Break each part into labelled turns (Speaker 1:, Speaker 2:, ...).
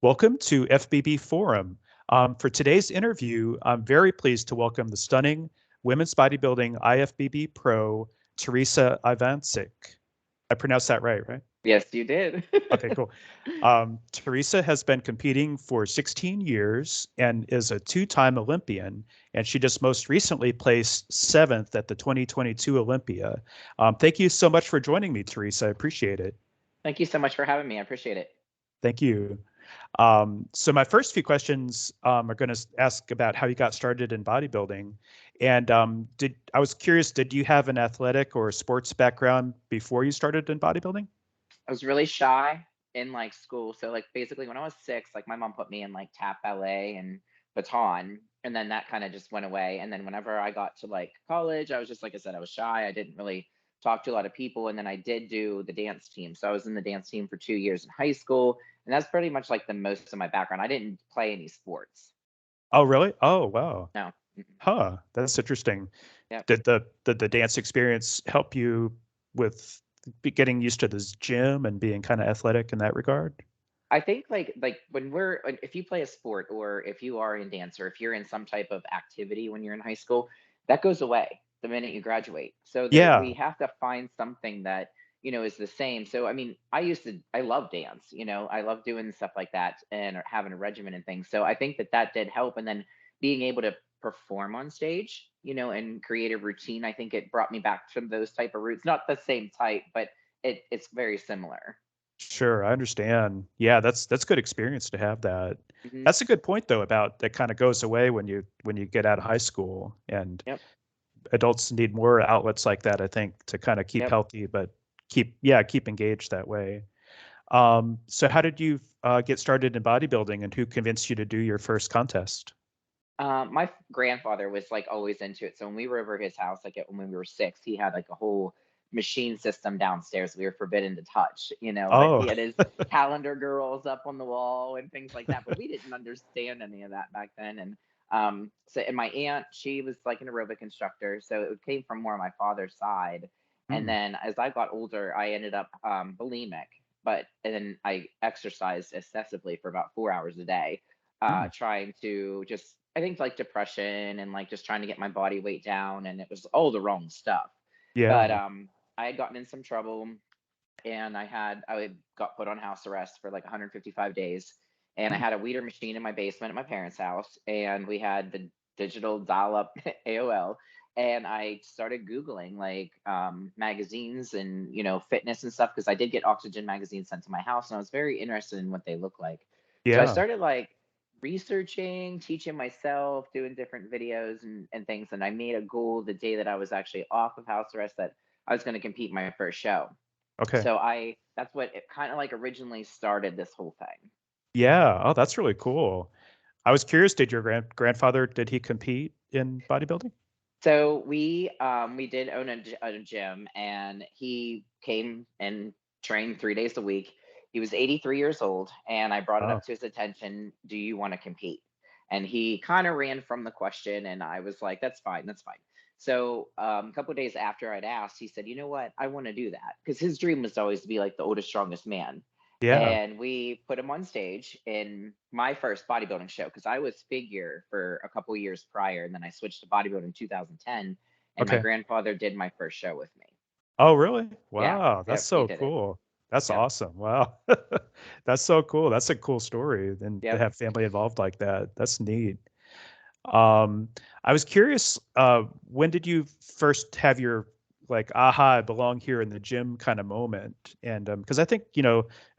Speaker 1: Welcome to FBB Forum. For today's interview, I'm very pleased to welcome the stunning women's bodybuilding IFBB pro, Theresa Ivancik. I pronounced that right?
Speaker 2: Yes, you did.
Speaker 1: Okay, cool. Theresa has been competing for 16 years and is a two-time Olympian, and she just most recently placed seventh at the 2022 Olympia. Thank you so much for joining me, Theresa. I appreciate it.
Speaker 2: Thank you so much for having me. I appreciate it.
Speaker 1: Thank you. So my first few questions are going to ask about how you got started in bodybuilding. And I was curious, did you have an athletic or sports background before you started in bodybuilding?
Speaker 2: I was really shy in school. So basically when I was 6, my mom put me in tap ballet and baton, and then that kind of just went away. And then whenever I got to college, I was just, like I said, I was shy. I didn't really talk to a lot of people. And then I did do the dance team. So I was in the dance team for 2 years in high school. And that's pretty much the most of my background. I didn't play any sports.
Speaker 1: Oh, really? Oh, wow.
Speaker 2: No.
Speaker 1: Huh. That's interesting.
Speaker 2: Yeah.
Speaker 1: Did the dance experience help you with getting used to this gym and being kind of athletic in that regard?
Speaker 2: I think if you play a sport, or if you are in dance, or if you're in some type of activity when you're in high school, that goes away the minute you graduate. So
Speaker 1: Yeah,
Speaker 2: we have to find something that is the same. So I mean, I love dance. I love doing stuff like that and having a regimen and things. So I think that did help, and then being able to perform on stage, and create a routine. I think it brought me back to those type of roots. Not the same type, but it's very similar.
Speaker 1: sure. I understand. Yeah, that's good experience to have that.
Speaker 2: Hmm.
Speaker 1: That's a good point though about that kind of goes away when you get out of high school, and
Speaker 2: Yep.
Speaker 1: adults need more outlets like that, I think, to kind of keep
Speaker 2: Yep.
Speaker 1: healthy, but keep engaged that way. So how did you get started in bodybuilding, and who convinced you to do your first contest?
Speaker 2: My grandfather was always into it. So when we were over at his house, when we were 6, he had a whole machine system downstairs we were forbidden to touch, but he
Speaker 1: Oh,
Speaker 2: had his calendar girls up on the wall and things like that. But we didn't understand any of that back then. And my aunt, she was an aerobic instructor. So it came from more on my father's side. And
Speaker 1: hmm.
Speaker 2: then as I got older, I ended up bulimic, and then I exercised excessively for about 4 hours a day,
Speaker 1: Hmm.
Speaker 2: trying to just, I think, depression and just trying to get my body weight down, and it was all the wrong stuff. But
Speaker 1: Yeah.
Speaker 2: I had gotten in some trouble, and I got put on house arrest for 155 days, and I
Speaker 1: Hmm.
Speaker 2: had a weeder machine in my basement at my parents' house, and we had the digital dial-up AOL, and I started Googling magazines and fitness and stuff, because I did get Oxygen magazine sent to my house, and I was very interested in what they look like. So I
Speaker 1: Yeah.
Speaker 2: started researching, teaching myself, doing different videos and things. And I made a goal the day that I was actually off of house arrest, that I was going to compete my first show.
Speaker 1: Okay.
Speaker 2: So that's what it kind of originally started this whole thing.
Speaker 1: Yeah. Oh, that's really cool. I was curious, did your grandfather, did he compete in bodybuilding?
Speaker 2: So we did own a gym, and he came and trained 3 days a week. He was 83 years old, and I brought it
Speaker 1: Oh,
Speaker 2: up to his attention. Do you want to compete? And he kind of ran from the question, and I was like, "That's fine, that's fine." So a couple of days after I'd asked, he said, "You know what? I want to do that," because his dream was always to be the oldest, strongest man.
Speaker 1: yeah.
Speaker 2: And we put him on stage in my first bodybuilding show, because I was figure for a couple years prior, and then I switched to bodybuilding in 2010, and my
Speaker 1: Okay.
Speaker 2: grandfather did my first show with me.
Speaker 1: Oh, really?
Speaker 2: Yeah,
Speaker 1: Wow, that's
Speaker 2: yep, he
Speaker 1: so
Speaker 2: did it.
Speaker 1: cool. That's
Speaker 2: Yep,
Speaker 1: awesome. Wow. That's so cool. That's a cool story, and to
Speaker 2: yep.
Speaker 1: have family involved like that. That's neat. Um, I was curious, when did you first have your aha, I belong here in the gym kind of moment? And because I think,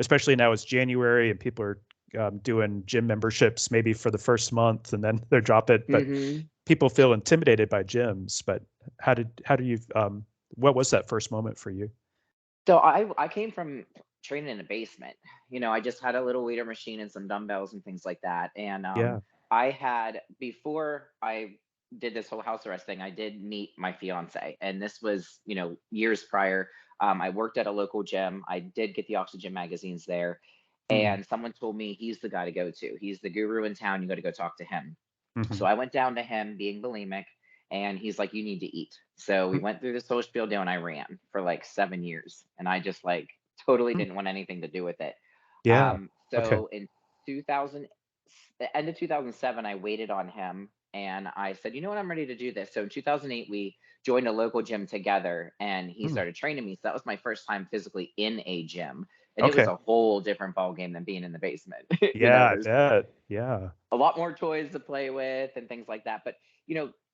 Speaker 1: especially now it's January and people are doing gym memberships maybe for the first month and then they drop it, but
Speaker 2: Hmm.
Speaker 1: people feel intimidated by gyms. But how do you what was that first moment for you?
Speaker 2: So I came from training in a basement. I just had a little weighter machine and some dumbbells and things like that. And
Speaker 1: Yeah.
Speaker 2: I had, before I did this whole house arrest thing, I did meet my fiance, and this was years prior. I worked at a local gym. I did get the Oxygen magazines there,
Speaker 1: Mm.
Speaker 2: and someone told me he's the guy to go to. He's the guru in town. You got to go talk to him.
Speaker 1: Hmm.
Speaker 2: So I went down to him, being bulimic, and he's like, "You need to eat." So we went through this whole spiel deal, and I ran for 7 years, and I just totally didn't want anything to do with it.
Speaker 1: Yeah. Okay.
Speaker 2: So in 2000, the end of 2007, I waited on him and I said, you know what, I'm ready to do this. So in 2008, we joined a local gym together and he
Speaker 1: Mm,
Speaker 2: started training me. So that was my first time physically in a gym. And it was
Speaker 1: okay.
Speaker 2: a whole different ball game than being in the basement.
Speaker 1: Yeah, I
Speaker 2: There's
Speaker 1: bet. Yeah.
Speaker 2: a lot more toys to play with and things like that. But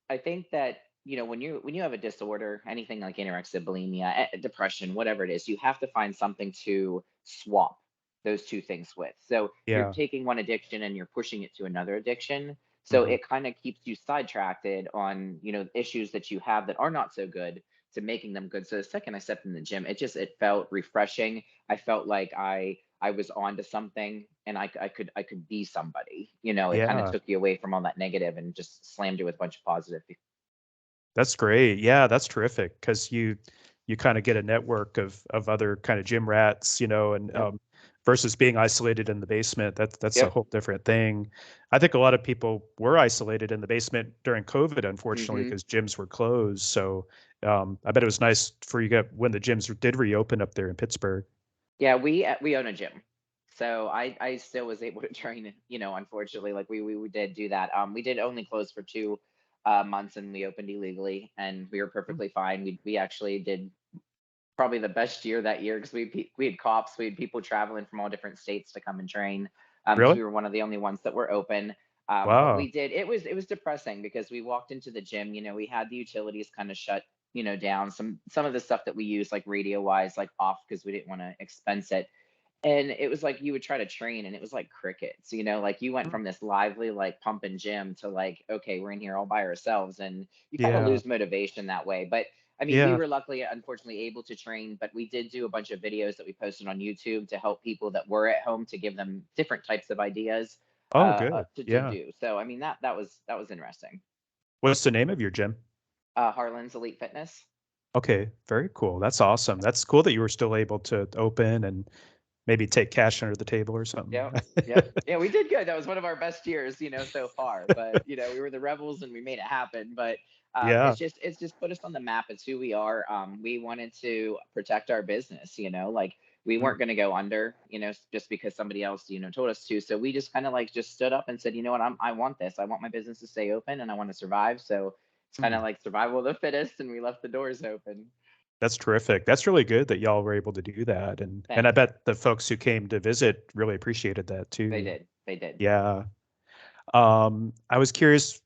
Speaker 2: I think that when you have a disorder, anything like anorexia, bulimia, depression, whatever it is, you have to find something to swap those two things with. So you're
Speaker 1: Yeah.
Speaker 2: taking one addiction and you're pushing it to another addiction. So
Speaker 1: Mhm.
Speaker 2: it kind of keeps you sidetracked on issues that you have that are not so good to making them good. So the second I stepped in the gym, it felt refreshing. I felt like I was onto something and I could be somebody. It kind of
Speaker 1: Yeah.
Speaker 2: took you away from all that negative and just slammed you with a bunch of positive.
Speaker 1: That's great. Yeah, that's terrific because you kinda get a network of other kinda gym rats, and,
Speaker 2: Yep.
Speaker 1: versus being isolated in the basement, that's a
Speaker 2: Yep.
Speaker 1: whole different thing. I think a lot of people were isolated in the basement during COVID, unfortunately,
Speaker 2: Hmm.
Speaker 1: because gyms were closed, so, I bet it was nice for you get when the gyms did reopen up there in Pittsburgh.
Speaker 2: Yeah, we own a gym. So I still was able to train, unfortunately, like we did do that. We did only close for 2 months and we opened illegally and we were
Speaker 1: Mm,
Speaker 2: perfectly fine. We actually did probably the best year that year because we had cops, we had people traveling from all different states to come and train. Because
Speaker 1: really?
Speaker 2: we were one of the only ones that were open. But
Speaker 1: Wow.
Speaker 2: we did. It was depressing because we walked into the gym. We had the utilities kind of shut, down. Some of the stuff that we used, like radio wise, like off because we didn't want to expense it. And it was like you would try to train and it was like crickets, like you went
Speaker 1: Mm,
Speaker 2: from this lively, like pumping gym to like, okay, we're in here all by ourselves. And you kind of
Speaker 1: yeah.
Speaker 2: lose motivation that way. But I mean, we
Speaker 1: Yeah.
Speaker 2: were luckily, unfortunately, able to train, but we did do a bunch of videos that we posted on YouTube to help people that were at home to give them different types of ideas
Speaker 1: Oh, good.
Speaker 2: to
Speaker 1: Yeah.
Speaker 2: do. So I mean, that was interesting.
Speaker 1: What's the name of your gym?
Speaker 2: Harlan's Elite Fitness.
Speaker 1: Okay, very cool. That's awesome. That's cool that you were still able to open and maybe take cash under the table or something.
Speaker 2: Yep. Yep. Yeah, we did good. That was one of our best years, so far. But we were the rebels and we made it happen. But
Speaker 1: Yeah.
Speaker 2: it's just put us on the map. It's who we are. We wanted to protect our business. Like we
Speaker 1: Mm,
Speaker 2: weren't going to go under, just because somebody else, told us to. So we just kind of like just stood up and said, you know what, I want this. I want my business to stay open and I want to survive. So it's kind
Speaker 1: mm.
Speaker 2: of like survival of the fittest, and we left the doors open.
Speaker 1: That's terrific. That's really good that y'all were able to do that, and I
Speaker 2: Thank you.
Speaker 1: bet the folks who came to visit really appreciated that
Speaker 2: They
Speaker 1: too.
Speaker 2: did. They did.
Speaker 1: Yeah. I was curious,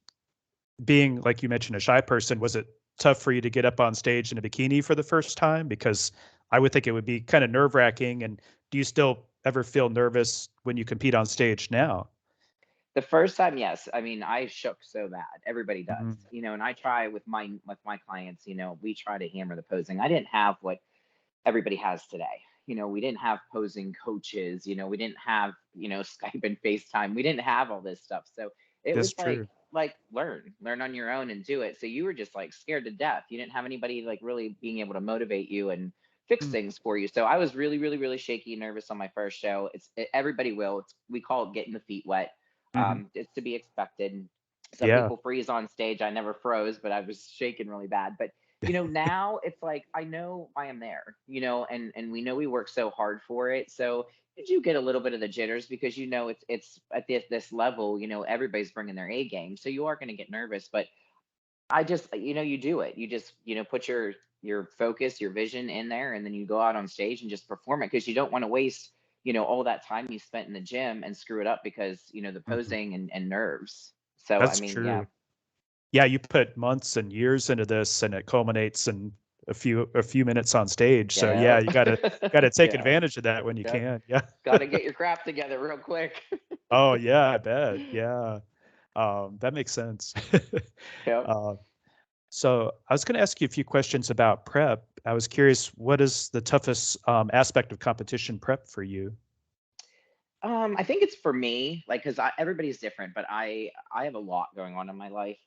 Speaker 1: being, like you mentioned, a shy person, was it tough for you to get up on stage in a bikini for the first time? Because I would think it would be kinda nerve-wracking, and do you still ever feel nervous when you compete on stage now?
Speaker 2: The first time, yes. I mean, I shook so bad. Everybody does,
Speaker 1: Mhm.
Speaker 2: and I try with my clients. We try to hammer the posing. I didn't have what everybody has today. We didn't have posing coaches. We didn't have Skype and FaceTime. We didn't have all this stuff. So it
Speaker 1: That's
Speaker 2: was like
Speaker 1: true.
Speaker 2: learn on your own and do it. So you were just like scared to death. You didn't have anybody like really being able to motivate you and fix
Speaker 1: Mm,
Speaker 2: things for you. So I was really, really, really shaky and nervous on my first show. Everybody will. We call it getting the feet wet.
Speaker 1: mhm.
Speaker 2: It's to be expected. Some
Speaker 1: Yeah.
Speaker 2: people freeze on stage. I never froze, but I was shaking really bad. But now it's like I know I am there, and we know we work so hard for it. So did you get a little bit of the jitters because it's at this level, everybody's bringing their A game. So you are going to get nervous, but I just you do it. You just put your focus, your vision in there, and then you go out on stage and just perform it because you don't want to waste all that time you spent in the gym and screw it up because the
Speaker 1: Mhm.
Speaker 2: posing and nerves. So I
Speaker 1: That's
Speaker 2: mean, yeah,
Speaker 1: true. Yeah, you put months and years into this, and it culminates in a few minutes on stage. So
Speaker 2: yeah,
Speaker 1: yeah, you gotta take
Speaker 2: yeah,
Speaker 1: advantage of that when you
Speaker 2: yeah.
Speaker 1: can. Yeah.
Speaker 2: Got to get your crap together real quick.
Speaker 1: Oh yeah, I bet. Yeah. That makes sense.
Speaker 2: Yep.
Speaker 1: Uh, so I was going to ask you a few questions about prep. I was curious, what is the toughest aspect of competition prep for you?
Speaker 2: I think it's for me, like, because everybody's different, but I have a lot going on in my life.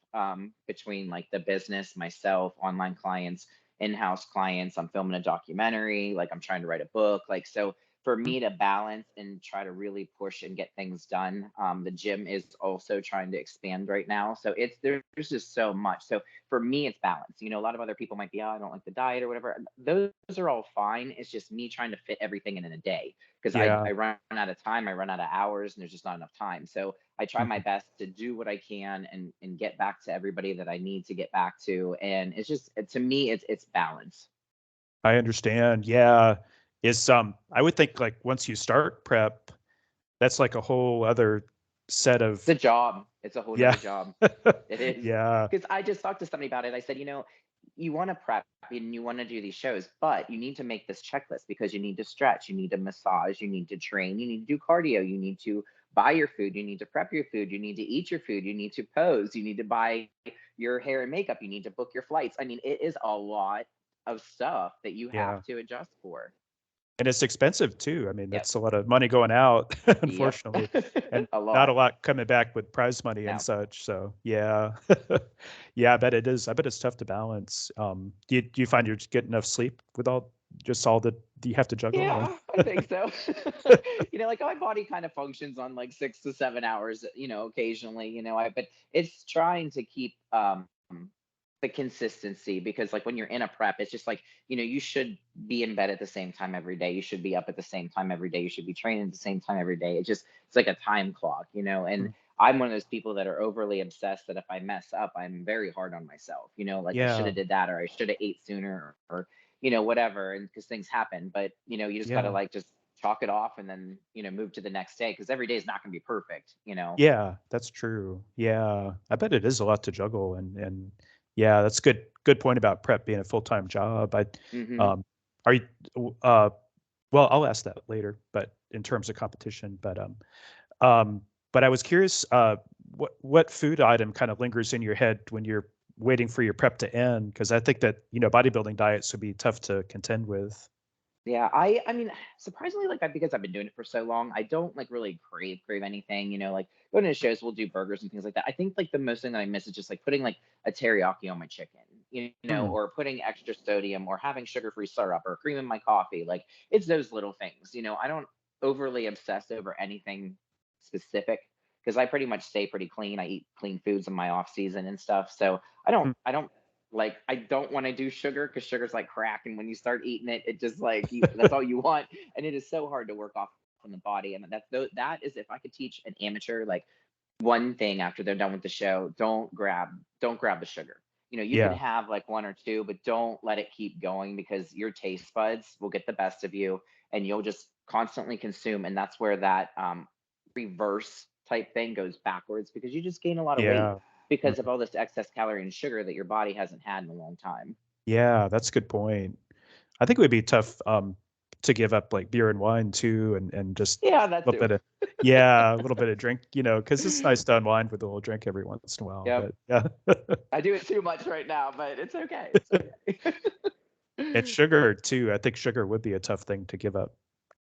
Speaker 2: Between like the business, myself, online clients, in-house clients. I'm filming a documentary. Like, I'm trying to write a book. Like, so for me to balance and try to really push and get things done. The gym is also trying to expand right now, so there's just so much. So for me, it's balance. You know, a lot of other people might be, oh, I don't like the diet or whatever. Those are all fine. It's just me trying to fit everything in a day, because
Speaker 1: Yeah.
Speaker 2: I run out of time, I run out of hours, and there's just not enough time. So I try my
Speaker 1: Mhm.
Speaker 2: best to do what I can and get back to everybody that I need to get back to. And it's just, to me, it's balance.
Speaker 1: I understand. Yeah. I would think like once you start prep, that's like a whole other set
Speaker 2: The
Speaker 1: of,
Speaker 2: job, it's a whole
Speaker 1: yeah.
Speaker 2: nother job. It is.
Speaker 1: Yeah.
Speaker 2: Because I just talked to somebody about it. I said, you want to prep and you want to do these shows, but you need to make this checklist, because you need to stretch, you need to massage, you need to train, you need to do cardio, you need to buy your food, you need to prep your food, you need to eat your food, you need to pose, you need to buy your hair and makeup, you need to book your flights. I mean, it is a lot of stuff that you
Speaker 1: Yeah.
Speaker 2: have to adjust for.
Speaker 1: And it's expensive too. I mean,
Speaker 2: Yep.
Speaker 1: that's a lot of money going out,
Speaker 2: Yep.
Speaker 1: unfortunately, and
Speaker 2: A
Speaker 1: not a
Speaker 2: lot.
Speaker 1: lot coming back with prize money and
Speaker 2: No.
Speaker 1: such. So yeah. Yeah, I bet it is. I bet it's tough to balance. Do you find you're just getting enough sleep with all the do you have to juggle?
Speaker 2: Yeah, I think so. Like my body kind of functions on like 6 to 7 hours, occasionally, but it's trying to keep the consistency, because like when you're in a prep, it's just like, you should be in bed at the same time every day. You should be up at the same time every day. You should be training at the same time every day. It's like a time clock, and
Speaker 1: Mm.
Speaker 2: I'm one of those people that are overly obsessed that if I mess up, I'm very hard on myself, like I should
Speaker 1: Yeah.
Speaker 2: have did that, or I should have ate sooner, or whatever. And because things happen, but you just got to
Speaker 1: Yeah.
Speaker 2: like just chalk it off and then, move to the next day, because every day is not going to be perfect.
Speaker 1: Yeah, that's true. Yeah. I bet it is a lot to juggle and yeah, that's good point about prep being a full-time job.
Speaker 2: Hmm.
Speaker 1: Um are you uh well, I'll ask that later, but in terms of competition, um but I was curious what food item kind of lingers in your head when you're waiting for your prep to end, because I think that, bodybuilding diets would be tough to contend with.
Speaker 2: Yeah, I mean, surprisingly, like because I've been doing it for so long, I don't like really crave anything. Like going to shows, we'll do burgers and things like that. I think like the most thing that I miss is just like putting like a teriyaki on my chicken,
Speaker 1: Hmm.
Speaker 2: or putting extra sodium, or having sugar-free syrup, or cream in my coffee. Like it's those little things. I don't overly obsess over anything specific, because I pretty much stay pretty clean. I eat clean foods in my off season and stuff, so I don't like, I don't want to do sugar, because sugar's like crack, and when you start eating it, it just like that's all you want, and it is so hard to work off from the body. And that is, if I could teach an amateur like one thing after they're done with the show, don't grab the sugar. You can
Speaker 1: Yeah.
Speaker 2: have like one or two, but don't let it keep going, because your taste buds will get the best of you, and you'll just constantly consume, and that's where that reverse type thing goes backwards, because you just gain a lot of weight
Speaker 1: Yeah.
Speaker 2: because of
Speaker 1: Mhm.
Speaker 2: all this excess calorie and sugar that your body hasn't had in a long time.
Speaker 1: Yeah, that's a good point. I think it would be tough, to give up, like, beer and wine too, and just
Speaker 2: Yeah,
Speaker 1: a
Speaker 2: that
Speaker 1: little
Speaker 2: too.
Speaker 1: bit of yeah, a little bit of drink, because it's nice to unwind with a little drink every once in a while,
Speaker 2: Yep.
Speaker 1: but yeah.
Speaker 2: I do it too much right now, but it's okay. It's okay.
Speaker 1: And sugar too, I think sugar would be a tough thing to give up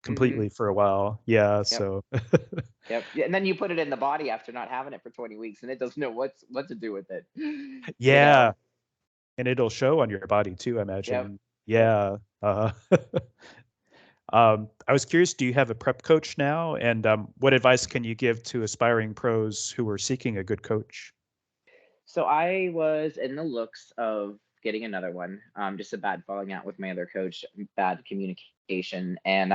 Speaker 2: Hmm.
Speaker 1: completely for a while. Yeah,
Speaker 2: Yep.
Speaker 1: so
Speaker 2: Yep. Yeah, and then you put it in the body after not having it for 20 weeks, and it doesn't know what to do with it. You
Speaker 1: yeah,
Speaker 2: know.
Speaker 1: and it'll show on your body too, I
Speaker 2: Yep.
Speaker 1: imagine.
Speaker 2: Yep.
Speaker 1: Yeah, I was curious, do you have a prep coach now? And, what advice can you give to aspiring pros who are seeking a good coach?
Speaker 2: So I was in the looks of getting another one. Just a bad falling out with my other coach, bad communication, and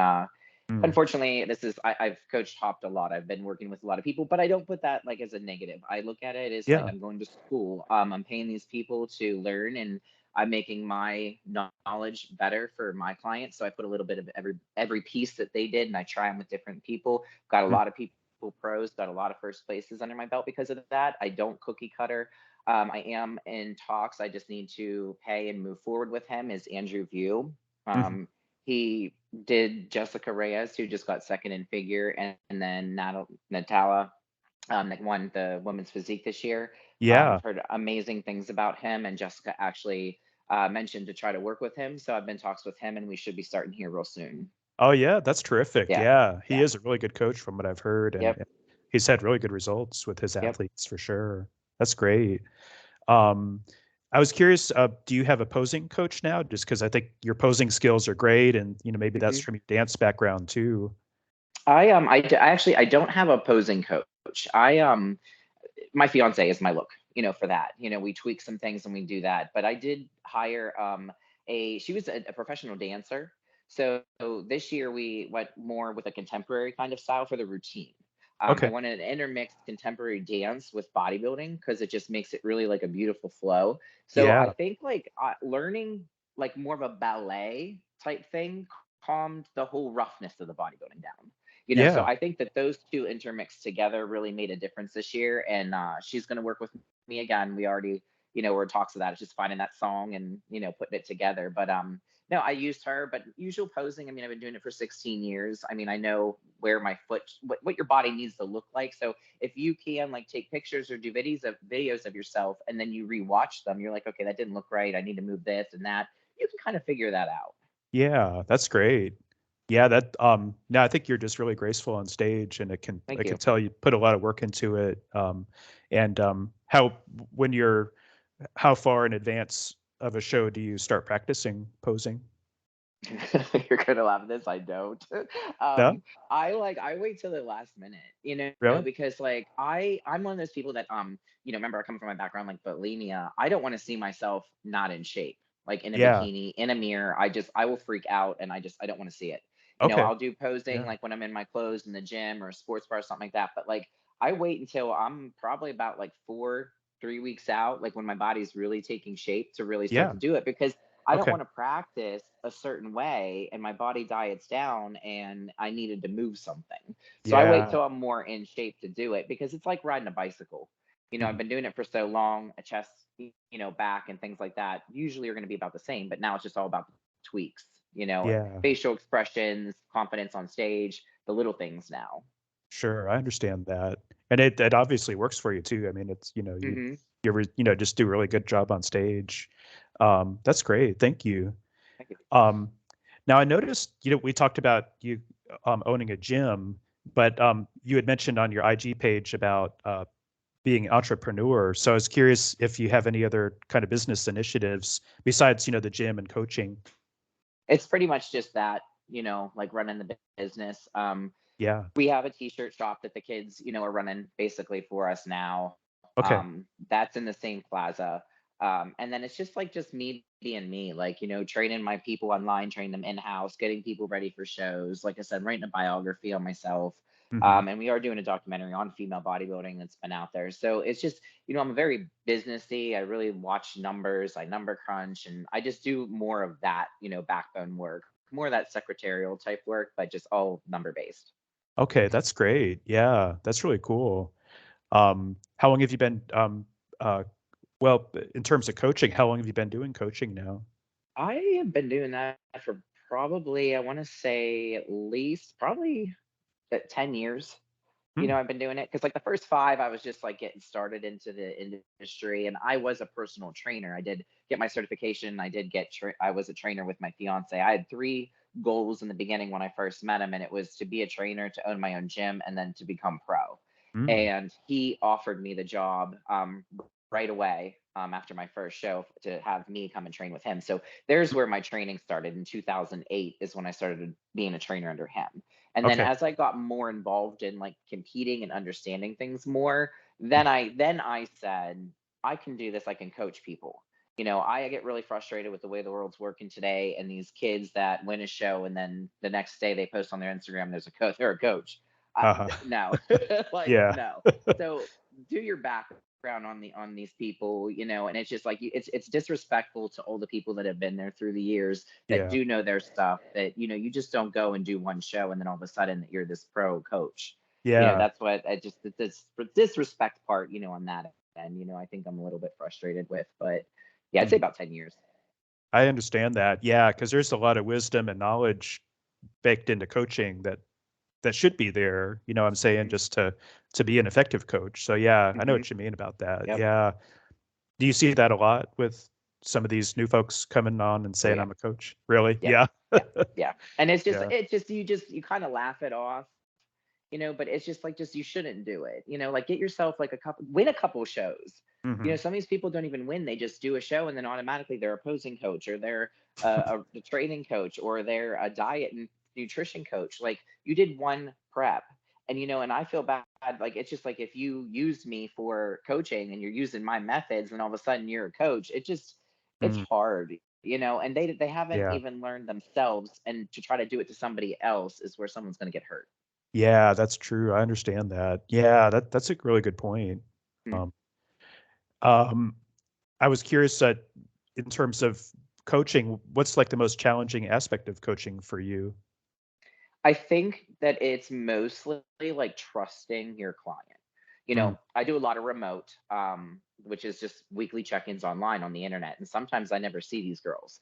Speaker 1: Mm,
Speaker 2: unfortunately, I've coached hopped a lot. I've been working with a lot of people, but I don't put that like as a negative. I look at it as like
Speaker 1: yeah.
Speaker 2: I'm going to school. I'm paying these people to learn, and I'm making my knowledge better for my clients. So I put a little bit of every piece that they did, and I try them with different people. Got a
Speaker 1: Mm,
Speaker 2: lot of people pros, got a lot of first places under my belt because of that. I don't cookie cutter. I am in talks. I just need to pay and move forward with him. Is Andrew View.
Speaker 1: mhm.
Speaker 2: He did Jessica Reyes, who just got second in figure, and then Natala, that won the women's physique this year.
Speaker 1: Yeah.
Speaker 2: I've heard amazing things about him, and Jessica actually mentioned to try to work with him. So I've been in talks with him, and we should be starting here real soon.
Speaker 1: Oh, yeah, that's terrific.
Speaker 2: Yeah,
Speaker 1: Yeah, he
Speaker 2: yeah,
Speaker 1: is a really good coach from what I've heard, and
Speaker 2: yep,
Speaker 1: he's had really good results with his
Speaker 2: yep.
Speaker 1: athletes for sure. That's great. Um, I was curious, do you have a posing coach now? Just because I think your posing skills are great, and maybe that's
Speaker 2: Mhm.
Speaker 1: from your dance background too.
Speaker 2: I actually I don't have a posing coach. My fiance is my look, for that. We tweak some things and we do that. But I did hire a she was a professional dancer. So this year we went more with a contemporary kind of style for the routine. I
Speaker 1: Okay.
Speaker 2: wanted an intermixed contemporary dance with bodybuilding because it just makes it really like a beautiful flow. So I
Speaker 1: Yeah.
Speaker 2: think like learning like more of a ballet type thing calmed the whole roughness of the bodybuilding down. So
Speaker 1: Yeah.
Speaker 2: I think that those two intermixed together really made a difference this year. And she's going to work with me again. We already, we're in talks of that. It's just finding that song and, putting it together. But no, I used her, but usual posing. I mean, I've been doing it for 16 years. I mean, I know where my foot, what your body needs to look like. So if you can like take pictures or do videos of yourself and then you rewatch them, you're like, okay, that didn't look right. I need to move this and that. You can kind of figure that out.
Speaker 1: Yeah, that's great. Yeah, no, I think you're just really graceful on stage, and I
Speaker 2: Thank
Speaker 1: can
Speaker 2: you.
Speaker 1: tell you put a lot of work into it. And how when you're how far in advance of a show do you start practicing posing?
Speaker 2: You're gonna laugh at this. I don't.
Speaker 1: No?
Speaker 2: I wait till the last minute,
Speaker 1: Really?
Speaker 2: because like I'm one of those people that remember I come from my background like bulimia. I don't want to see myself not in shape, like in a
Speaker 1: Yeah.
Speaker 2: bikini, in a mirror. I will freak out and I don't want to see it.
Speaker 1: Okay.
Speaker 2: I'll do posing
Speaker 1: Yeah.
Speaker 2: like when I'm in my clothes in the gym or a sports bar or something like that. But like I wait until I'm probably about like 3 weeks out, like when my body's really taking shape to really start
Speaker 1: Yeah.
Speaker 2: to do it because I don't
Speaker 1: Okay.
Speaker 2: want to practice a certain way and my body diets down and I needed to move something. So I wait
Speaker 1: Yeah.
Speaker 2: till I'm more in shape to do it because it's like riding a bicycle. I've
Speaker 1: Mhm.
Speaker 2: been doing it for so long, a chest, back and things like that usually are going to be about the same, but now it's just all about the tweaks,
Speaker 1: Yeah.
Speaker 2: facial expressions, confidence on stage, the little things now.
Speaker 1: Sure, I understand that. And it obviously works for you too. I mean, it's,
Speaker 2: Hmm.
Speaker 1: just do a really good job on stage. That's great. Thank you.
Speaker 2: Thank you.
Speaker 1: Um, Now I noticed, we talked about you owning a gym, but you had mentioned on your IG page about being an entrepreneur. So I was curious if you have any other kind of business initiatives besides, the gym and coaching.
Speaker 2: It's pretty much just that, like running the business.
Speaker 1: Yeah.
Speaker 2: We have a t-shirt shop that the kids, are running basically for us now.
Speaker 1: Okay.
Speaker 2: That's in the same plaza. And then it's just me being me, like, training my people online, training them in-house, getting people ready for shows. Like I said, writing a biography on myself.
Speaker 1: Hmm.
Speaker 2: And we are doing a documentary on female bodybuilding that's been out there. So it's just, I'm a very businessy. I really watch numbers, I number crunch, and I just do more of that, backbone work, more of that secretarial type work, but just all number based.
Speaker 1: Okay, that's great. Yeah, that's really cool. How long have you been, well, in terms of coaching, how long have you been doing coaching now?
Speaker 2: I have been doing that for probably, I want to say at least probably 10 years.
Speaker 1: Hmm.
Speaker 2: I've been doing it because like the first 5, I was just like getting started into the industry and I was a personal trainer. I did get my certification. I was a trainer with my fiance. I had 3 goals in the beginning when I first met him, and it was to be a trainer, to own my own gym, and then to become pro.
Speaker 1: Mm.
Speaker 2: And he offered me the job right away after my first show to have me come and train with him. So there's where my training started in 2008 is when I started being a trainer under him. And then
Speaker 1: Okay.
Speaker 2: as I got more involved in like competing and understanding things more, then I said, I can do this, I can coach people. I get really frustrated with the way the world's working today and these kids that win a show and then the next day they post on their Instagram there's a coach, they're a coach.
Speaker 1: Uh-huh.
Speaker 2: No. Like
Speaker 1: Yeah.
Speaker 2: no. So do your background on these people, and it's just like it's disrespectful to all the people that have been there through the years that
Speaker 1: Yeah.
Speaker 2: do know their stuff, that you just don't go and do one show and then all of a sudden that you're this pro coach.
Speaker 1: Yeah.
Speaker 2: That's what I just this disrespect part, on that end, I think I'm a little bit frustrated with. But yeah, I'd say
Speaker 1: Mhm.
Speaker 2: about 10 years.
Speaker 1: I understand that. Yeah, because there's a lot of wisdom and knowledge baked into coaching that should be there, I'm saying,
Speaker 2: Hmm.
Speaker 1: just to be an effective coach. So yeah, I know
Speaker 2: Hmm.
Speaker 1: what you mean about that.
Speaker 2: Yep.
Speaker 1: Yeah. Do you see that a lot with some of these new folks coming on and
Speaker 2: Oh
Speaker 1: saying
Speaker 2: yeah.
Speaker 1: I'm a coach? Really?
Speaker 2: Yep.
Speaker 1: Yeah.
Speaker 2: Yeah. Yeah. And it's just
Speaker 1: Yeah.
Speaker 2: you kind of laugh it off but it's just like, just, you shouldn't do it, like, get yourself like win a couple shows.
Speaker 1: Hmm.
Speaker 2: Some of these people don't even win. They just do a show and then automatically they're a posing coach, or they're a training coach, or they're a diet and nutrition coach. Like, you did one prep. And I feel bad. Like, it's just like, if you use me for coaching and you're using my methods and all of a sudden you're a coach, it's
Speaker 1: Mm.
Speaker 2: hard, and they haven't
Speaker 1: Yeah.
Speaker 2: even learned themselves. And to try to do it to somebody else is where someone's going to get hurt.
Speaker 1: Yeah, that's true. I understand that. Yeah, that's a really good point.
Speaker 2: Mm.
Speaker 1: Um, um, I was curious that in terms of coaching, what's like the most challenging aspect of coaching for you?
Speaker 2: I think that it's mostly like trusting your client.
Speaker 1: Mm.
Speaker 2: I do a lot of remote, which is just weekly check-ins online on the internet, and sometimes I never see these girls.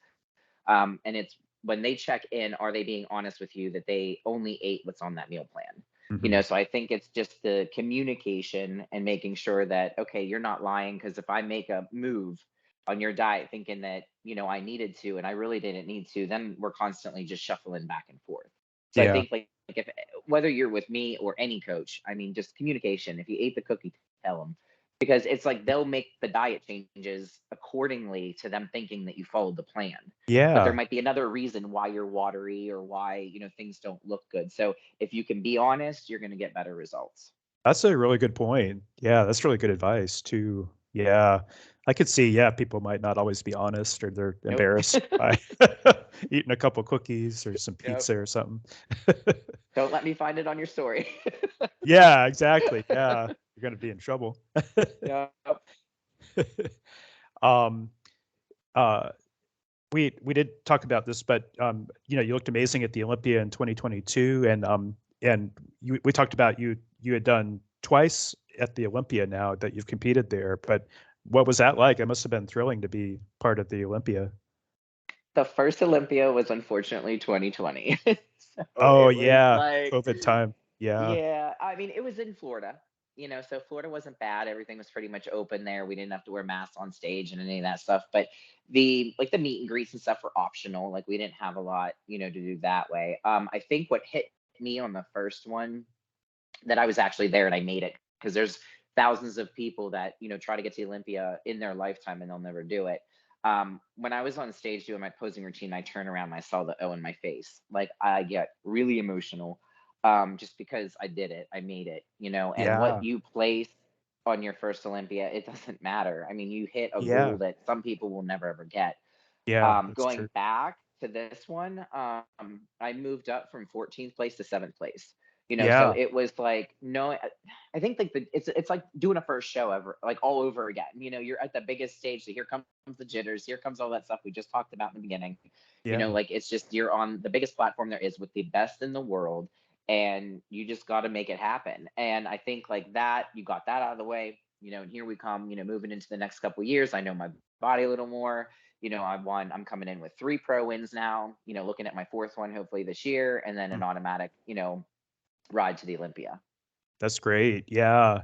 Speaker 2: And it's when they check in, are they being honest with you that they only ate what's on that meal plan?
Speaker 1: Mhm.
Speaker 2: So I think it's just the communication and making sure that, okay, you're not lying. Because if I make a move on your diet thinking that, I needed to and I really didn't need to, then we're constantly just shuffling back and forth. So I
Speaker 1: Yeah.
Speaker 2: think, like if whether you're with me or any coach, I mean, just communication. If you ate the cookie, tell them, because it's like they'll make the diet changes accordingly to them thinking that you followed the plan, but there
Speaker 1: Yeah.
Speaker 2: might be another reason why you're watery, or why things don't look good. So if you can be honest, you're going to get better results.
Speaker 1: That's a really good point. Yeah, that's really good advice too. Yeah. I could see, yeah, people might not always be honest or they're
Speaker 2: Nope.
Speaker 1: embarrassed by eating a couple cookies or some
Speaker 2: Yep.
Speaker 1: pizza or something.
Speaker 2: Don't let me find it on your story.
Speaker 1: Yeah, exactly. Yeah. You're gonna be in trouble.
Speaker 2: Yep.
Speaker 1: Um, uh, we did talk about this, but, you looked amazing at the Olympia in 2022, and we talked about you had done twice at the Olympia now that you've competed there, but what was that like? It must have been thrilling to be part of the Olympia.
Speaker 2: The first Olympia was unfortunately 2020. So
Speaker 1: Oh,
Speaker 2: it was
Speaker 1: yeah,
Speaker 2: like,
Speaker 1: COVID time. Yeah.
Speaker 2: yeah, I mean, it was in Florida, so Florida wasn't bad. Everything was pretty much open there. We didn't have to wear masks on stage and any of that stuff. But the meet and greets and stuff were optional. Like, we didn't have a lot, to do that way. I think what hit me on the first one, that I was actually there and I made it, because there's thousands of people that try to get to Olympia in their lifetime and they'll never do it. When I was on stage doing my posing routine, I turned around and I saw the O in my face. Like, I get really emotional, just because I did it, I made it, and what
Speaker 1: Yeah.
Speaker 2: you place on your first Olympia, it doesn't matter. I mean, you hit a
Speaker 1: Yeah.
Speaker 2: goal that some people will never ever get.
Speaker 1: Yeah, that's true.
Speaker 2: Going back to this one, I moved up from 14th place to 7th place. So
Speaker 1: Yeah.
Speaker 2: it was like, no, I think like it's like doing a first show ever, like all over again. You're at the biggest stage, so here comes the jitters, here comes all that stuff we just talked about in the beginning.
Speaker 1: Yeah.
Speaker 2: Like, it's just, you're on the biggest platform there is with the best in the world, and you just got to make it happen. And I think like that, you got that out of the way. And here we come, moving into the next couple of years. I know my body a little more. I'm coming in with 3 pro wins now, looking at my 4th one hopefully this year, and then
Speaker 1: Mm,
Speaker 2: an automatic, ride to the Olympia.
Speaker 1: that's great. Yeah.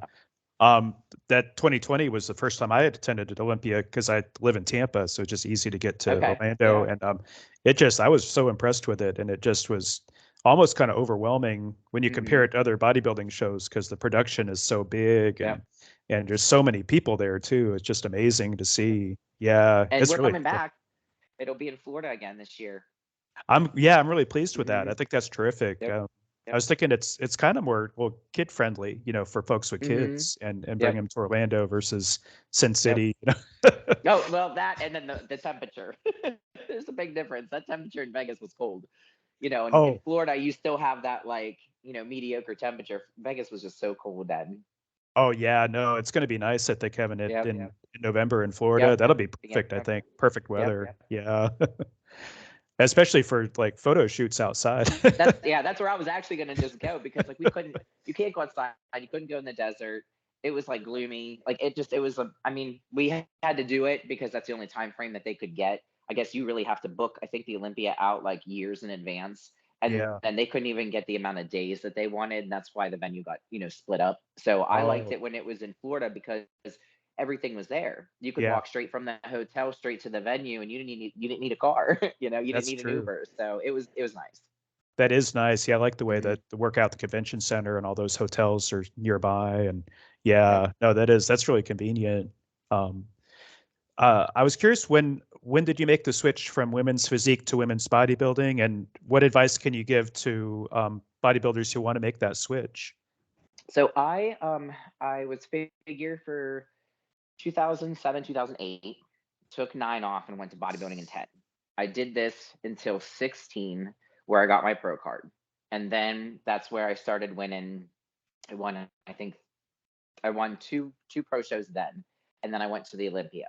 Speaker 1: That 2020 was the first time I had attended at Olympia because I live in Tampa, so it's just easy to get to
Speaker 2: Okay.
Speaker 1: Orlando.
Speaker 2: Yeah.
Speaker 1: And I was so impressed with it, and it just was almost kind of overwhelming when you compare
Speaker 2: Hmm.
Speaker 1: it to other bodybuilding shows because the production is so big
Speaker 2: Yeah.
Speaker 1: and there's so many people there too. It's just amazing to see. Yeah,
Speaker 2: And
Speaker 1: it's
Speaker 2: we're
Speaker 1: really
Speaker 2: coming
Speaker 1: cool.
Speaker 2: back. It'll be in Florida again this year.
Speaker 1: I'm really pleased with that. I
Speaker 2: Hmm.
Speaker 1: think that's terrific.
Speaker 2: Yep.
Speaker 1: I
Speaker 2: Yep.
Speaker 1: was thinking it's kind of more well kid friendly, for folks with
Speaker 2: Hmm.
Speaker 1: kids and bring
Speaker 2: Yep.
Speaker 1: them to Orlando versus Sin
Speaker 2: Yep.
Speaker 1: City.
Speaker 2: Oh, well, that, and then the temperature. There's a big difference. That temperature in Vegas was cold. In
Speaker 1: Oh,
Speaker 2: Florida, you still have that, like, mediocre temperature. Vegas was just so cold then.
Speaker 1: oh yeah, no, it's going to be nice that they having it
Speaker 2: Yep.
Speaker 1: in November in Florida.
Speaker 2: Yep.
Speaker 1: That'll be
Speaker 2: Yep.
Speaker 1: perfect, I think. Perfect
Speaker 2: Yep.
Speaker 1: weather. Yeah. Especially for like photo shoots outside.
Speaker 2: That's where I was actually gonna just go, because like you can't go outside, you couldn't go in the desert. It was like gloomy. Like, it was I mean, we had to do it because that's the only time frame that they could get. I guess you really have to book, I think, the Olympia out like years in advance. And
Speaker 1: Yeah.
Speaker 2: then they couldn't even get the amount of days that they wanted, and that's why the venue got, split up. So I liked
Speaker 1: Oh,
Speaker 2: it when it was in Florida, because everything was there. You could
Speaker 1: yeah,
Speaker 2: walk straight from the hotel straight to the venue, and you didn't need a car. You didn't
Speaker 1: that's
Speaker 2: need an
Speaker 1: true.
Speaker 2: Uber. So it was nice.
Speaker 1: That is nice. Yeah, I like the way
Speaker 2: Hmm.
Speaker 1: that the workout, the convention center, and all those hotels are nearby. And
Speaker 2: Yep.
Speaker 1: yeah, no, that's really convenient. Um, I was curious, when did you make the switch from women's physique to women's bodybuilding, and what advice can you give to bodybuilders who want to make that switch?
Speaker 2: So I was figure for 2007, 2008, took 9 off and went to bodybuilding in 10. I did this until 16, where I got my pro card. And then that's where I started winning. I won, I think I won two pro shows then. And then I went to the Olympia.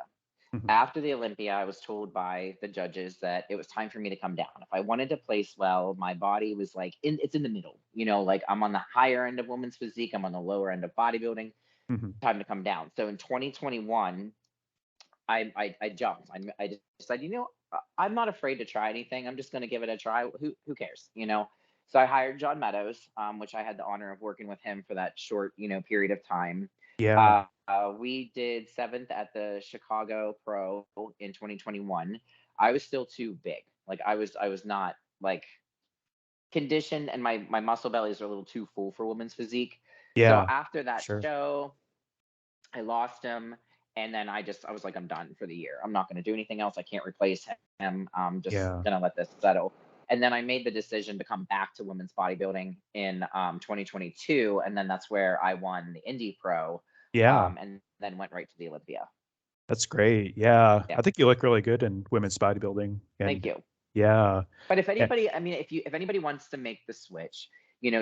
Speaker 1: Mhm.
Speaker 2: After the Olympia, I was told by the judges that it was time for me to come down. If I wanted to place well, my body was like it's in the middle. Like I'm on the higher end of women's physique, I'm on the lower end of bodybuilding.
Speaker 1: Mhm.
Speaker 2: Time to come down. So in 2021, I jumped. I just decided, I'm not afraid to try anything. I'm just going to give it a try. Who cares, So I hired John Meadows, which I had the honor of working with him for that short, period of time.
Speaker 1: Yeah.
Speaker 2: We did seventh at the Chicago Pro in 2021. I was still too big. Like I was not like conditioned, and my muscle bellies are a little too full for women's physique. So
Speaker 1: Yeah.
Speaker 2: after that
Speaker 1: Sure.
Speaker 2: show, I lost him, and then I was like, I'm done for the year. I'm not going to do anything else. I can't replace him. I'm just
Speaker 1: Yeah.
Speaker 2: gonna let this settle. And then I made the decision to come back to women's bodybuilding in 2022, and then that's where I won the Indy Pro,
Speaker 1: Yeah.
Speaker 2: and then went right to the Olympia.
Speaker 1: That's great. Yeah.
Speaker 2: Yeah,
Speaker 1: I think you look really good in women's bodybuilding.
Speaker 2: thank
Speaker 1: And
Speaker 2: you.
Speaker 1: yeah.
Speaker 2: But if
Speaker 1: And
Speaker 2: anybody, I mean, if anybody wants to make the switch,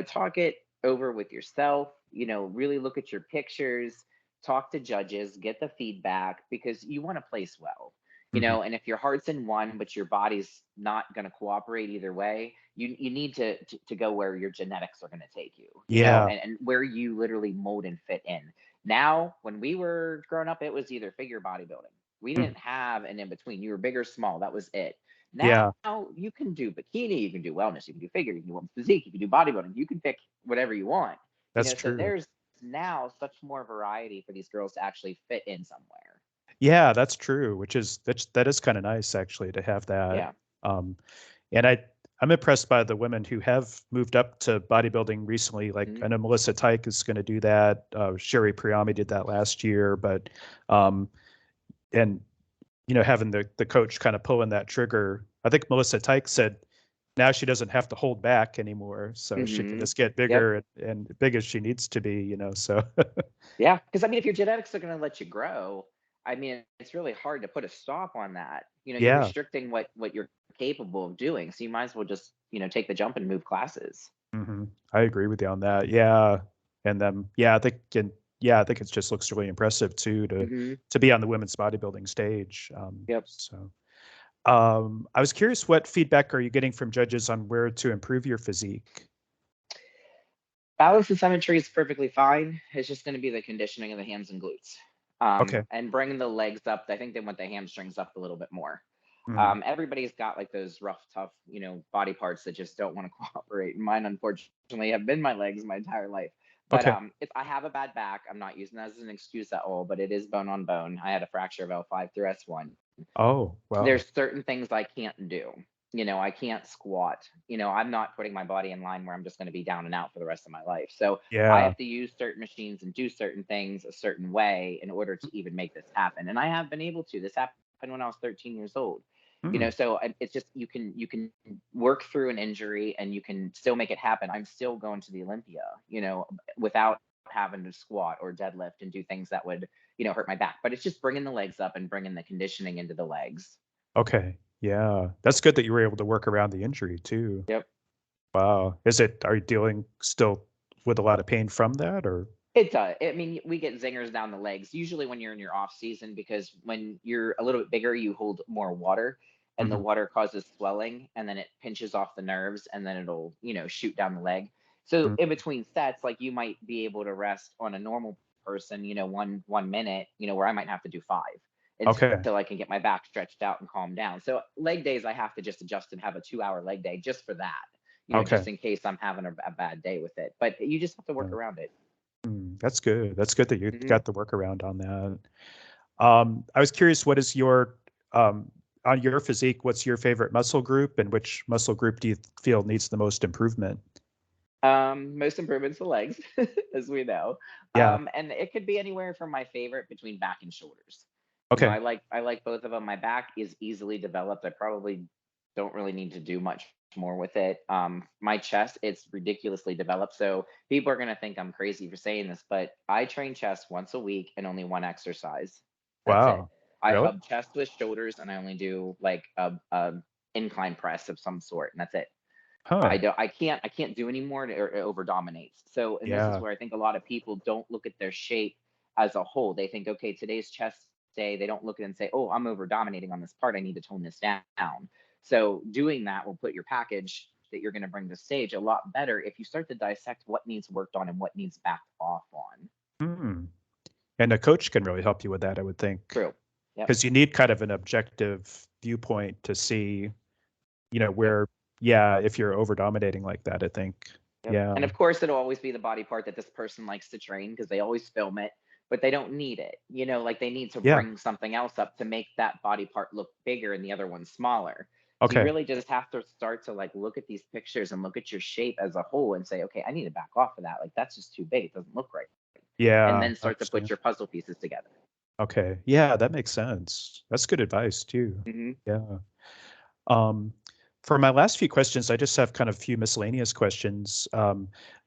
Speaker 2: talk it over with yourself. Really look at your pictures, talk to judges, get the feedback, because you want to place well.
Speaker 1: mhm.
Speaker 2: And if your heart's in one, but your body's not going to cooperate either way, you need to go where your genetics are going to take you.
Speaker 1: Yeah.
Speaker 2: And where you literally mold and fit in. Now, when we were growing up, it was either figure bodybuilding. We
Speaker 1: Mhm.
Speaker 2: didn't have an in between. You were big or small. That was it. Now
Speaker 1: Yeah.
Speaker 2: you can do bikini, you can do wellness, you can do figure, you can do women's physique, you can do bodybuilding, you can pick whatever you want.
Speaker 1: That's
Speaker 2: So
Speaker 1: true.
Speaker 2: there's now such more variety for these girls to actually fit in somewhere.
Speaker 1: Yeah, that's true, that is kind of nice actually to have that.
Speaker 2: Yeah.
Speaker 1: Um, and I'm impressed by the women who have moved up to bodybuilding recently. Like
Speaker 2: Hmm.
Speaker 1: I know Melissa Tyke is going to do that. Sherry Priami did that last year, but um, and having the coach kind of pulling that trigger. I think Melissa Tyke said now she doesn't have to hold back anymore, so she can
Speaker 2: Hmm.
Speaker 1: just get
Speaker 2: Yep.
Speaker 1: bigger and big as she needs to be. So
Speaker 2: Yeah. Because I mean, if your genetics are going to let you grow, I mean, it's really hard to put a stop on that. You're
Speaker 1: yeah.
Speaker 2: restricting what you're capable of doing. So you might as well just, take the jump and move classes.
Speaker 1: I agree with you on that. Yeah. And then, yeah, I think it just looks really impressive too
Speaker 2: Hmm.
Speaker 1: to be on the women's bodybuilding stage.
Speaker 2: Yep.
Speaker 1: I was curious, what feedback are you getting from judges on where to improve your physique?
Speaker 2: Balance and symmetry is perfectly fine. It's just going to be the conditioning of the hams and glutes.
Speaker 1: Okay.
Speaker 2: And bringing the legs up. I think they want the hamstrings up a little bit more.
Speaker 1: Mhm.
Speaker 2: Everybody's got like those rough, tough, body parts that just don't want to cooperate. And mine, unfortunately, have been my legs my entire life. But
Speaker 1: Okay.
Speaker 2: if I have a bad back, I'm not using that as an excuse at all. But it is bone on bone. I had a fracture of L5 through S1.
Speaker 1: Oh, wow.
Speaker 2: There's certain things I can't do. I can't squat. I'm not putting my body in line where I'm just going to be down and out for the rest of my life. So I
Speaker 1: Yeah.
Speaker 2: have to use certain machines and do certain things a certain way in order to even make this happen. And I have been able to. This happened when I was 13 years old.
Speaker 1: Hmm.
Speaker 2: So it's just you can work through an injury and you can still make it happen. I'm still going to the Olympia, without having to squat or deadlift and do things that would, hurt my back. But it's just bringing the legs up and bringing the conditioning into the legs.
Speaker 1: Okay. Yeah. That's good that you were able to work around the injury too.
Speaker 2: Yep.
Speaker 1: Wow. Are you dealing still with a lot of pain from that or?
Speaker 2: It does. I mean, we get zingers down the legs usually when you're in your off season, because when you're a little bit bigger, you hold more water, and the
Speaker 1: Mhm.
Speaker 2: water causes swelling, and then it pinches off the nerves, and then it'll, shoot down the leg. So
Speaker 1: Mm.
Speaker 2: in between sets, like you might be able to rest on a normal person, one minute, where I might have to do five
Speaker 1: Okay.
Speaker 2: until I can get my back stretched out and calm down. So leg days, I have to just adjust and have a 2 hour leg day just for that,
Speaker 1: Okay.
Speaker 2: just in case I'm having a bad day with it. But you just have to work
Speaker 1: Yeah.
Speaker 2: around it.
Speaker 1: That's good. That's good that you
Speaker 2: Hmm.
Speaker 1: got the workaround on that. I was curious, what is your on your physique, what's your favorite muscle group, and which muscle group do you feel needs the most improvement?
Speaker 2: Most improvements the legs, as we know.
Speaker 1: Yeah.
Speaker 2: And it could be anywhere from my favorite between back and shoulders.
Speaker 1: Okay.
Speaker 2: I like both of them. My back is easily developed. I probably don't really need to do much more with it. My chest, it's ridiculously developed. So people are gonna think I'm crazy for saying this, but I train chest once a week and only one exercise. That's it.
Speaker 1: Wow.
Speaker 2: I
Speaker 1: Really?
Speaker 2: hub chest with shoulders and I only do like a incline press of some sort, and that's it.
Speaker 1: Huh.
Speaker 2: I can't do anymore, or it over dominates. So, and this is
Speaker 1: Yeah.
Speaker 2: where I think a lot of people don't look at their shape as a whole. They think, okay, today's chest day. They don't look at it and say, oh, I'm over dominating on this part. I need to tone this down. So doing that will put your package that you're going to bring to stage a lot better if you start to dissect what needs worked on and what needs backed off on.
Speaker 1: Hmm. And a coach can really help you with that, I would think,
Speaker 2: True. Yep.
Speaker 1: because you need kind of an objective viewpoint to see,
Speaker 2: Yep.
Speaker 1: where, yeah, if you're over dominating like that, I think.
Speaker 2: Yep.
Speaker 1: Yeah.
Speaker 2: And of course, it'll always be the body part that this person likes to train because they always film it, but they don't need it. Like they need to
Speaker 1: Yeah.
Speaker 2: bring something else up to make that body part look bigger and the other one smaller. So you
Speaker 1: Okay.
Speaker 2: really just have to start to like look at these pictures and look at your shape as a whole and say, okay, I need to back off of that. Like that's just too big. It doesn't look right. And
Speaker 1: Yeah,
Speaker 2: then
Speaker 1: I
Speaker 2: start to put
Speaker 1: understand.
Speaker 2: your puzzle pieces together.
Speaker 1: Okay. Yeah, that makes sense. That's good advice too.
Speaker 2: Hmm.
Speaker 1: Yeah. Um, for my last few questions, I just have kind of a few miscellaneous questions.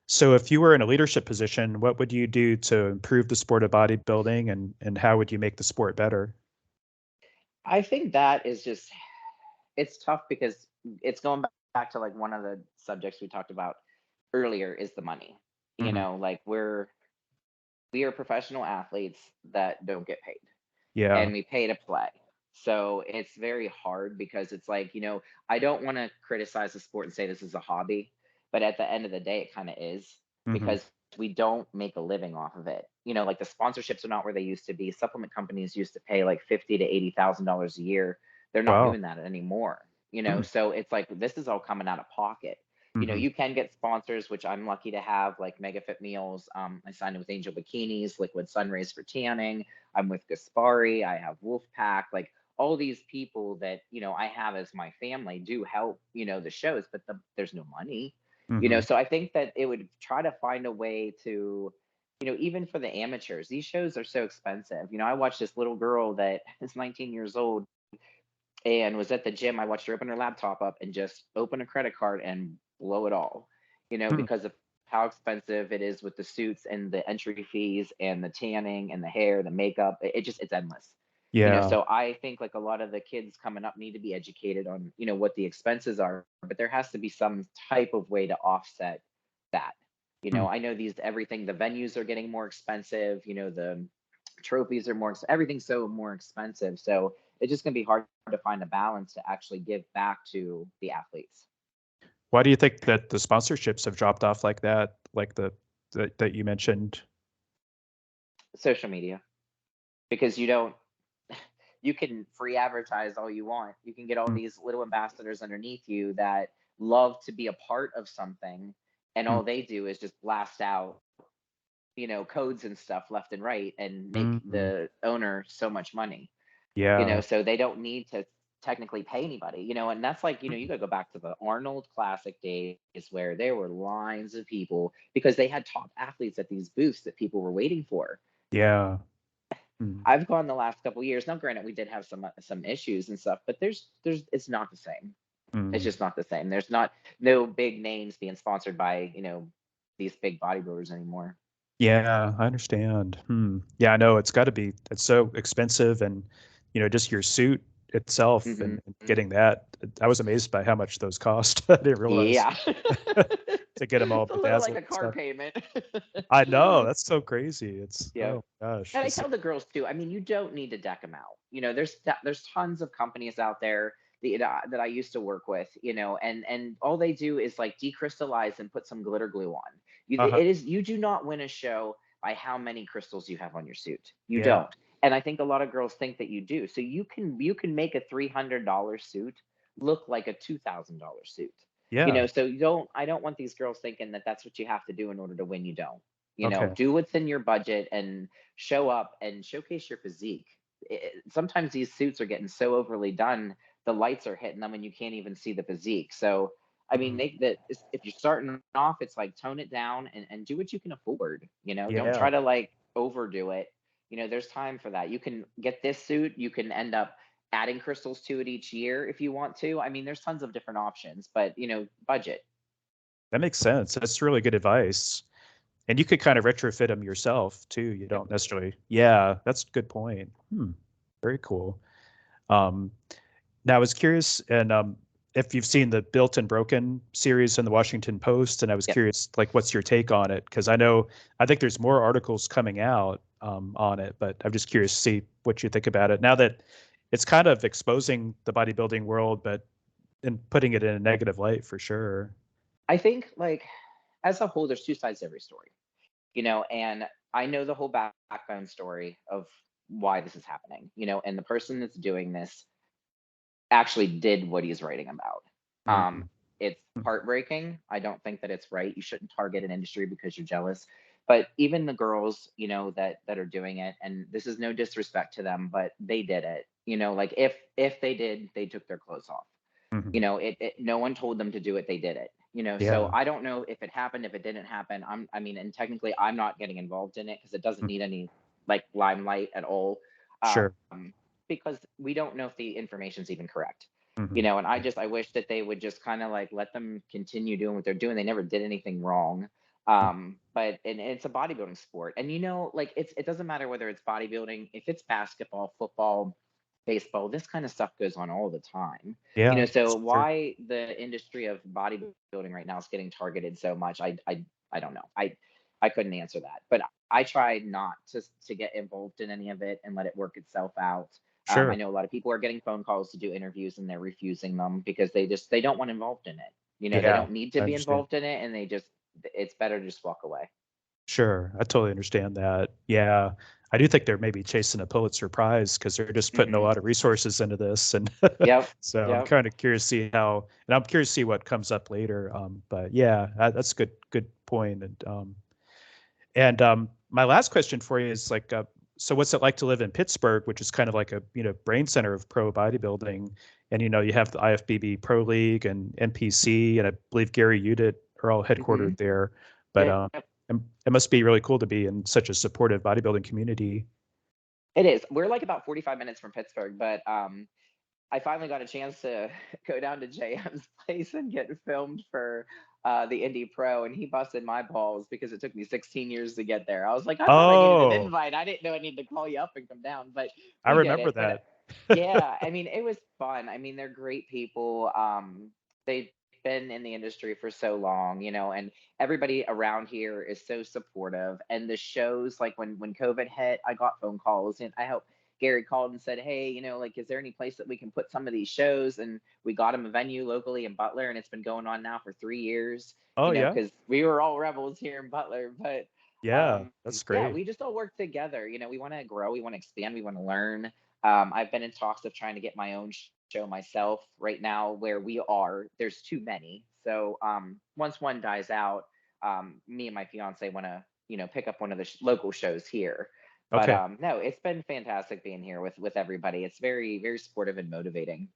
Speaker 1: So if you were in a leadership position, what would you do to improve the sport of bodybuilding, and how would you make the sport better?
Speaker 2: I think that is just, it's tough because it's going back to like one of the subjects we talked about earlier is the money.
Speaker 1: Hmm.
Speaker 2: Like we are professional athletes that don't get paid
Speaker 1: Yeah.
Speaker 2: and we pay to play. So it's very hard because it's like, I don't want to criticize the sport and say this is a hobby, but at the end of the day, it kind of is
Speaker 1: Hmm.
Speaker 2: because we don't make a living off of it. Like the sponsorships are not where they used to be. Supplement companies used to pay like 50 to $80,000 a year. They're not
Speaker 1: Wow.
Speaker 2: doing that anymore.
Speaker 1: Hmm.
Speaker 2: So it's like this is all coming out of pocket.
Speaker 1: Hmm.
Speaker 2: You can get sponsors, which I'm lucky to have, like Mega Fit Meals. I signed with Angel Bikinis, Liquid Sunrays for tanning. I'm with Gaspari. I have Wolfpack. Like all these people that I have as my family do help the shows, but there's no money.
Speaker 1: Hmm.
Speaker 2: So I think that it would try to find a way to even for the amateurs, these shows are so expensive. I watched this little girl that is 19 years old and was at the gym. I watched her open her laptop up and just open a credit card and blow it all, because of how expensive it is with the suits and the entry fees and the tanning and the hair, the makeup. It's endless.
Speaker 1: Yeah.
Speaker 2: So I think like a lot of the kids coming up need to be educated on, what the expenses are, but there has to be some type of way to offset that.
Speaker 1: Mm.
Speaker 2: I know everything, the venues are getting more expensive, the trophies are everything's so more expensive. So it's just going to be hard to find a balance to actually give back to the athletes.
Speaker 1: Why do you think that the sponsorships have dropped off like that, like that you mentioned?
Speaker 2: Social media, because you can free advertise all you want. You can get all
Speaker 1: Mm.
Speaker 2: these little ambassadors underneath you that love to be a part of something, and
Speaker 1: Mm.
Speaker 2: all they do is just blast out, codes and stuff left and right and make
Speaker 1: Mm.
Speaker 2: the owner so much money.
Speaker 1: Yeah.
Speaker 2: So they don't need to technically pay anybody, and that's like, you
Speaker 1: Mm.
Speaker 2: gotta go back to the Arnold Classic days where there were lines of people because they had top athletes at these booths that people were waiting for.
Speaker 1: Yeah. Mm.
Speaker 2: I've gone the last couple years. Now, granted, we did have some issues and stuff, but there's it's not the same. It's
Speaker 1: Mm.
Speaker 2: just not the same. There's not no big names being sponsored by these big bodybuilders anymore.
Speaker 1: Yeah, I understand. Yeah, I know it's so expensive, and just your suit itself,
Speaker 2: Hmm.
Speaker 1: and getting that. I was amazed by how much those cost. I didn't realize
Speaker 2: Yeah.
Speaker 1: to get them all
Speaker 2: It's a little like
Speaker 1: bedazzled
Speaker 2: a
Speaker 1: and
Speaker 2: car
Speaker 1: stuff.
Speaker 2: payment.
Speaker 1: I know, that's so crazy. It's,
Speaker 2: Yeah.
Speaker 1: oh my gosh.
Speaker 2: And I tell the girls too. I mean, you don't need to deck them out. There's tons of companies out there that I used to work with. And all they do is like decrystallize and put some glitter glue on.
Speaker 1: Uh-huh.
Speaker 2: You do not win a show by how many crystals you have on your suit. You
Speaker 1: Yeah.
Speaker 2: don't. And I think a lot of girls think that you do. So you can make a $300 suit look like a $2,000 suit.
Speaker 1: Yeah.
Speaker 2: So you don't. I don't want these girls thinking that that's what you have to do in order to win. You don't.
Speaker 1: Okay.
Speaker 2: Do what's in your budget and show up and showcase your physique. sometimes these suits are getting so overly done, the lights are hitting them and you can't even see the physique. So I mean,
Speaker 1: Mhm.
Speaker 2: if you're starting off, it's like tone it down and do what you can afford. Don't
Speaker 1: Yeah,
Speaker 2: try to like overdo it. There's time for that. You can get this suit. You can end up adding crystals to it each year if you want to. I mean, there's tons of different options, but budget.
Speaker 1: that makes sense. That's really good advice. And you could kind of retrofit them yourself too. You
Speaker 2: Yep.
Speaker 1: don't necessarily. Yeah, that's a good point. Very cool. Um, Now I was curious, and if you've seen the Built and Broken series in the Washington Post, and I was
Speaker 2: Yep.
Speaker 1: curious, like, what's your take on it? Because I think there's more articles coming out on it, but I'm just curious to see what you think about it now that it's kind of exposing the bodybuilding world, but and putting it in a negative light for sure.
Speaker 2: I think like as a whole, there's two sides to every story. And I know the whole backbone story of why this is happening, and the person that's doing this actually did what he's writing about.
Speaker 1: Mhm.
Speaker 2: It's heartbreaking. I don't think that it's right. You shouldn't target an industry because you're jealous. But even the girls, that are doing it, and this is no disrespect to them, but they did it. Like if they did, they took their clothes off.
Speaker 1: Mhm.
Speaker 2: No one told them to do it. They did it. So
Speaker 1: Yeah,
Speaker 2: I don't know if it happened, if it didn't happen. And technically I'm not getting involved in it because it doesn't
Speaker 1: mm,
Speaker 2: need any like limelight at all.
Speaker 1: sure.
Speaker 2: Because we don't know if the information's even correct.
Speaker 1: Mhm.
Speaker 2: And I wish that they would just kind of like let them continue doing what they're doing. They never did anything wrong. But and it's a bodybuilding sport. And like it doesn't matter whether it's bodybuilding, if it's basketball, football, baseball, this kind of stuff goes on all the time.
Speaker 1: Yeah,
Speaker 2: So
Speaker 1: it's true.
Speaker 2: why the industry of bodybuilding right now is getting targeted so much, I don't know. I couldn't answer that. But I try not to get involved in any of it and let it work itself out. I
Speaker 1: Sure.
Speaker 2: know a lot of people are getting phone calls to do interviews and they're refusing them because they don't want involved in it. They
Speaker 1: Yeah,
Speaker 2: don't need to
Speaker 1: I
Speaker 2: be
Speaker 1: understand.
Speaker 2: involved in it, and it's better to just walk away.
Speaker 1: Sure, I totally understand that. Yeah, I do think they're maybe chasing a Pulitzer Prize because they're just putting a
Speaker 2: Hmm.
Speaker 1: lot of resources into this, and
Speaker 2: Yep.
Speaker 1: so I'm
Speaker 2: Yep.
Speaker 1: kind of curious to see and I'm curious to see what comes up later. But yeah, that's a good point. And my last question for you is like, so what's it like to live in Pittsburgh, which is kind of like a brain center of pro bodybuilding, and you have the IFBB Pro League and NPC, and I believe Gary Udit are all
Speaker 2: Hmm.
Speaker 1: headquartered there. But
Speaker 2: Yep.
Speaker 1: it must be really cool to be in such a supportive bodybuilding community.
Speaker 2: It is. We're like about 45 minutes from Pittsburgh, but I finally got a chance to go down to JM's place and get filmed for the Indie Pro, and he busted my balls because it took me 16 years to get there. I was like, I thought I needed an
Speaker 1: Oh,
Speaker 2: invite. I didn't know I needed to call you up and come down, but
Speaker 1: I
Speaker 2: we did
Speaker 1: remember
Speaker 2: it. But
Speaker 1: that.
Speaker 2: yeah, I mean, it was fun. I mean, they're great people. They've been in the industry for so long, and everybody around here is so supportive. And the shows, like when COVID hit, I got phone calls, and I hope Gary called and said, "Hey, like, is there any place that we can put some of these shows?" And we got him a venue locally in Butler, and it's been going on now for 3 years.
Speaker 1: Oh yeah,
Speaker 2: Because we were all rebels here in Butler, but
Speaker 1: yeah, that's
Speaker 2: yeah,
Speaker 1: great.
Speaker 2: we just all work together. We want to grow, we want to expand, we want to learn. I've been in talks of trying to get my own show myself. Right now, where we are, there's too many. So once one dies out, me and my fiance want to, pick up one of the local shows here. But
Speaker 1: Okay.
Speaker 2: no, it's been fantastic being here with everybody. It's very, very supportive and motivating.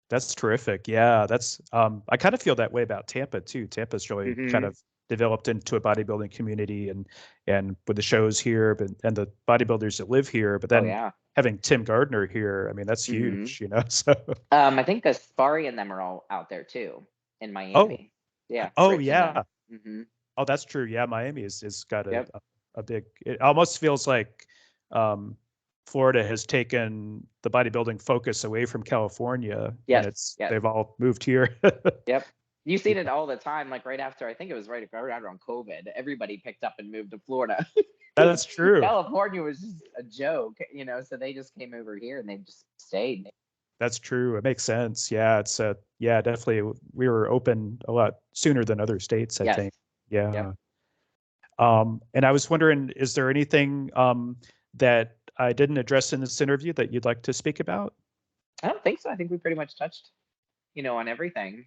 Speaker 1: That's terrific. Yeah, that's I kind of feel that way about Tampa too. Tampa's really kind
Speaker 2: Hmm.
Speaker 1: of developed into a bodybuilding community and with the shows here, but and the bodybuilders that live here, but
Speaker 2: Oh
Speaker 1: then
Speaker 2: yeah.
Speaker 1: having Tim Gardner here, I mean, that's
Speaker 2: Hmm.
Speaker 1: huge, So
Speaker 2: I think Aspari and them are all out there too in
Speaker 1: oh,
Speaker 2: Miami. Yeah,
Speaker 1: oh
Speaker 2: Rich and them.
Speaker 1: yeah.
Speaker 2: Hmm.
Speaker 1: Oh, that's true. Yeah, Miami is got
Speaker 2: Yep.
Speaker 1: a big it almost feels like um Florida has taken the bodybuilding focus away from California and
Speaker 2: Yes.
Speaker 1: it's
Speaker 2: Yes.
Speaker 1: they've all moved here.
Speaker 2: Yep. You
Speaker 1: Yeah,
Speaker 2: seen it all the time. Like right after, I think it was right around COVID, everybody picked up and moved to Florida because
Speaker 1: that's true.
Speaker 2: California was just a joke, So they just came over here and they just stayed.
Speaker 1: That's true. It makes sense. Yeah, it's yeah, definitely we were open a lot sooner than other states, I
Speaker 2: Yes.
Speaker 1: think.
Speaker 2: Yep.
Speaker 1: Yeah. And I was wondering, is there anything that I didn't address in this interview that you'd like to speak about?
Speaker 2: I don't think so. I think we pretty much touched, on everything.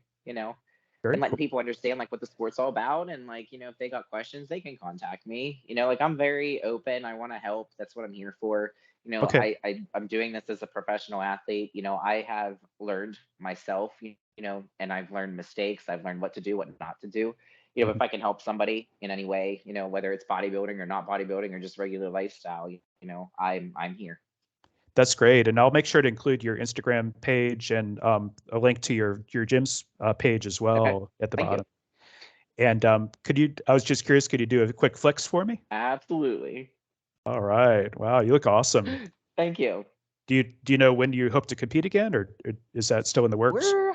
Speaker 1: Very
Speaker 2: and letting
Speaker 1: cool.
Speaker 2: people understand like what the sport's all about, and like, you know, if they got questions, they can contact me. You know, like I'm very open. I want to help. That's what I'm here for. You know,
Speaker 1: Okay.
Speaker 2: I'm doing this as a professional athlete. You know, I have learned myself, you know, and I've learned mistakes. I've learned what to do, what not to do. You know,
Speaker 1: Mhm.
Speaker 2: if I can help somebody in any way, you know, whether it's bodybuilding or not bodybuilding or just regular lifestyle, you know, I'm here.
Speaker 1: That's great. And I'll make sure to include your Instagram page and a link to your gym's page as
Speaker 2: Okay.
Speaker 1: well at the
Speaker 2: Thank you.
Speaker 1: bottom. And I was just curious, could you do a quick flex for me?
Speaker 2: Absolutely.
Speaker 1: All right. Wow, you look awesome.
Speaker 2: Thank you.
Speaker 1: Do you know when you hope to compete again, or is that still in the works?
Speaker 2: We're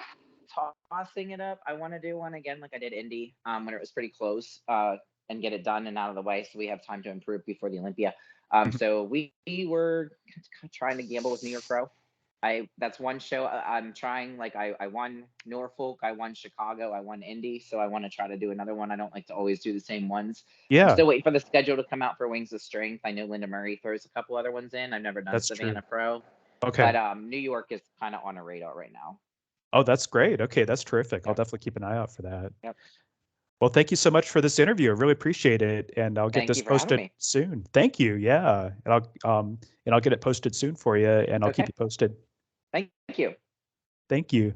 Speaker 2: tossing it up. I want to do one again like I did Indy, when it was pretty close, and get it done and out of the way so we have time to improve before the Olympia.
Speaker 1: Mhm.
Speaker 2: So we were trying to gamble with New York Pro. That's one show I'm trying. Like I won Norfolk, I won Chicago, I won Indy, so I want to try to do another one. I don't like to always do the same ones. I'm
Speaker 1: Yeah,
Speaker 2: still waiting for the schedule to come out for Wings of Strength. I know Linda Murray throws a couple other ones in. I've never done
Speaker 1: that's true.
Speaker 2: Savannah Pro,
Speaker 1: Okay.
Speaker 2: but New York is kind of on a radar right now.
Speaker 1: Oh, that's great. Okay, that's terrific. I'll
Speaker 2: Yep.
Speaker 1: definitely keep an eye out for that.
Speaker 2: Yep.
Speaker 1: Well, thank you so much for this interview. I really appreciate it, and I'll get
Speaker 2: Thank
Speaker 1: this
Speaker 2: you for having
Speaker 1: posted
Speaker 2: me.
Speaker 1: soon. Thank you. Yeah, and I'll get it posted soon for you, and I'll keep
Speaker 2: Okay.
Speaker 1: you posted.
Speaker 2: Thank you.
Speaker 1: Thank you.